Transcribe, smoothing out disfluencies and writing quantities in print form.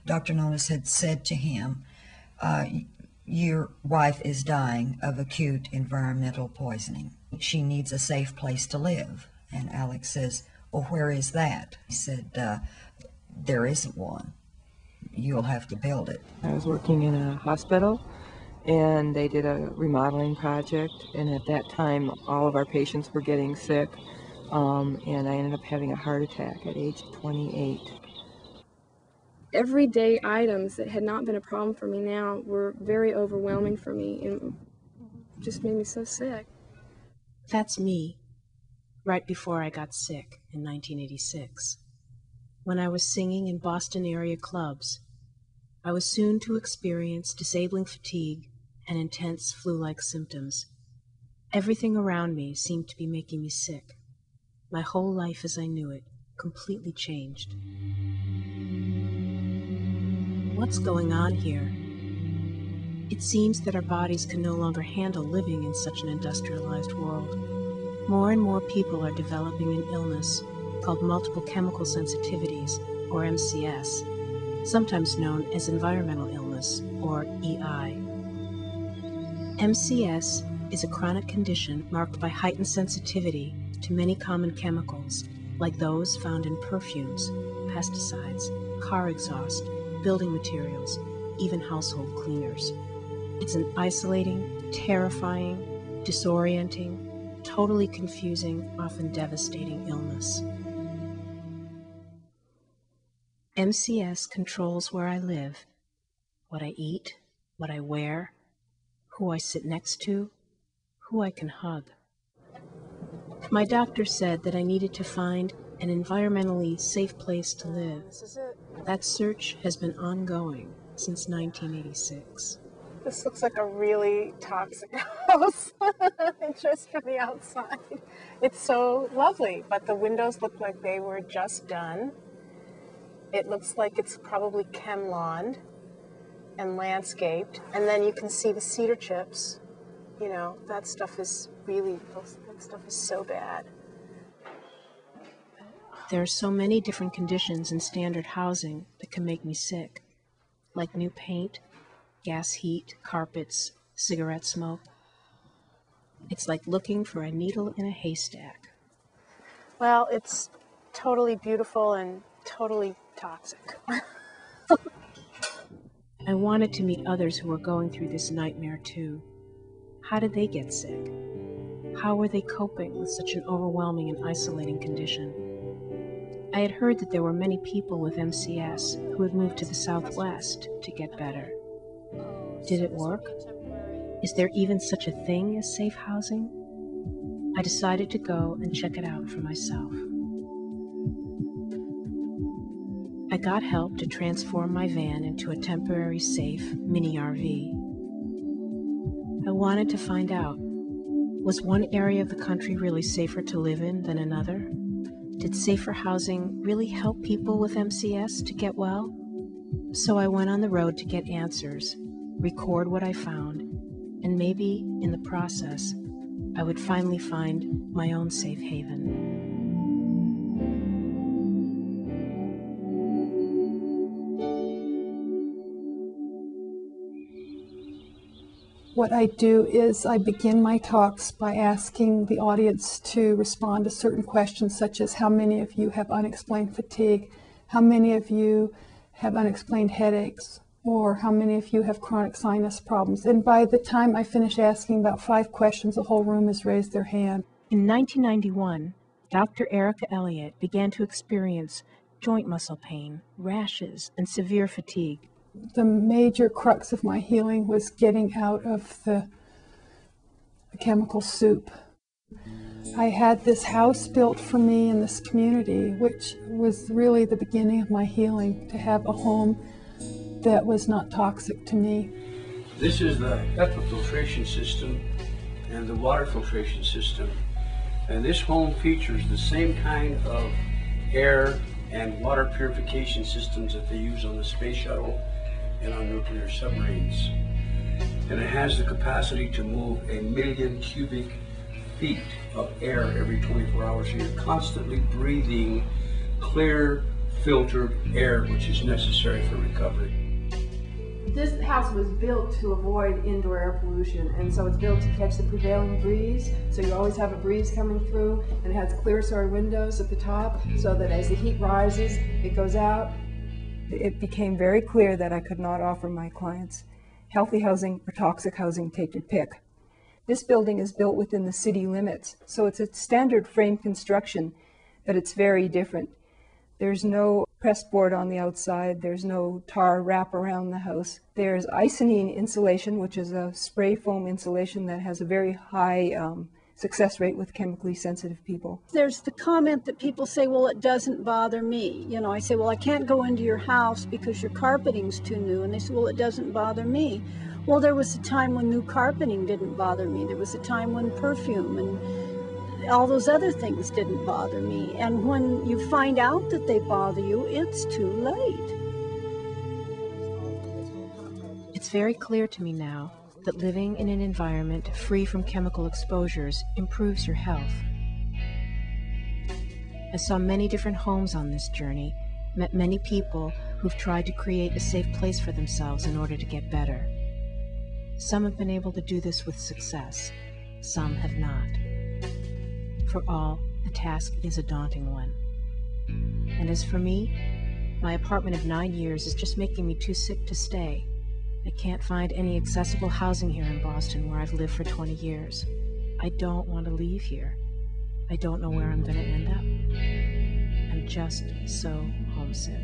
Dr. Nonis had said to him, your wife is dying of acute environmental poisoning. She needs a safe place to live. And Alex says, well, where is that? He said, there isn't one. You'll have to build it. I was working in a hospital, and they did a remodeling project, and at that time all of our patients were getting sick, and I ended up having a heart attack at age 28. Everyday items that had not been a problem for me now were very overwhelming for me and just made me so sick. That's me, right before I got sick in 1986. When I was singing in Boston area clubs, I was soon to experience disabling fatigue and intense flu-like symptoms. Everything around me seemed to be making me sick. My whole life as I knew it completely changed. What's going on here? It seems that our bodies can no longer handle living in such an industrialized world. More and more people are developing an illness called Multiple Chemical Sensitivities, or MCS, sometimes known as environmental illness, or EI. MCS is a chronic condition marked by heightened sensitivity to many common chemicals, like those found in perfumes, pesticides, car exhaust, building materials, even household cleaners. It's an isolating, terrifying, disorienting, totally confusing, often devastating illness. MCS controls where I live, what I eat, what I wear, who I sit next to, who I can hug. My doctor said that I needed to find an environmentally safe place to live. That search has been ongoing since 1986. This looks like a really toxic house, just from the outside. It's so lovely, but the windows look like they were just done. It looks like it's probably chem-lawned and landscaped, and then you can see the cedar chips. You know, that stuff is really, that stuff is so bad. There are so many different conditions in standard housing that can make me sick, like new paint, gas heat, carpets, cigarette smoke. It's like looking for a needle in a haystack. Well, it's totally beautiful and totally toxic. I wanted to meet others who were going through this nightmare too. How did they get sick? How were they coping with such an overwhelming and isolating condition? I had heard that there were many people with MCS who had moved to the Southwest to get better. Did it work? Is there even such a thing as safe housing? I decided to go and check it out for myself. I got help to transform my van into a temporary safe mini RV. I wanted to find out, was one area of the country really safer to live in than another? Did safer housing really help people with MCS to get well? So I went on the road to get answers, record what I found, and maybe, in the process, I would finally find my own safe haven. What I do is I begin my talks by asking the audience to respond to certain questions, such as how many of you have unexplained fatigue, how many of you have unexplained headaches, or how many of you have chronic sinus problems. And by the time I finish asking about 5 questions, the whole room has raised their hand. In 1991, Dr. Erica Elliott began to experience joint muscle pain, rashes, and severe fatigue. The major crux of my healing was getting out of the chemical soup. I had this house built for me in this community, which was really the beginning of my healing, to have a home that was not toxic to me. This is the HEPA filtration system and the water filtration system. And this home features the same kind of air and water purification systems that they use on the space shuttle and on nuclear submarines. And it has the capacity to move 1 million cubic feet of air every 24 hours. So you're constantly breathing clear, filtered air, which is necessary for recovery. This house was built to avoid indoor air pollution, and so it's built to catch the prevailing breeze, so you always have a breeze coming through, and it has clear story windows at the top so that as the heat rises, it goes out. It became very clear that I could not offer my clients healthy housing or toxic housing, take your pick. This building is built within the city limits, so it's a standard frame construction, but it's very different. There's no press board on the outside, there's no tar wrap around the house. There's isonine insulation, which is a spray foam insulation that has a very high success rate with chemically sensitive people. There's the comment that people say, well, it doesn't bother me. You know, I say, well, I can't go into your house because your carpeting's too new. And they say, well, it doesn't bother me. Well, there was a time when new carpeting didn't bother me. There was a time when perfume and all those other things didn't bother me. And when you find out that they bother you, it's too late. It's very clear to me now that living in an environment free from chemical exposures improves your health. I saw many different homes on this journey, met many people who've tried to create a safe place for themselves in order to get better. Some have been able to do this with success, some have not. For all, the task is a daunting one. And as for me, my apartment of 9 years is just making me too sick to stay. I can't find any accessible housing here in Boston where I've lived for 20 years. I don't want to leave here. I don't know where I'm going to end up. I'm just so homesick.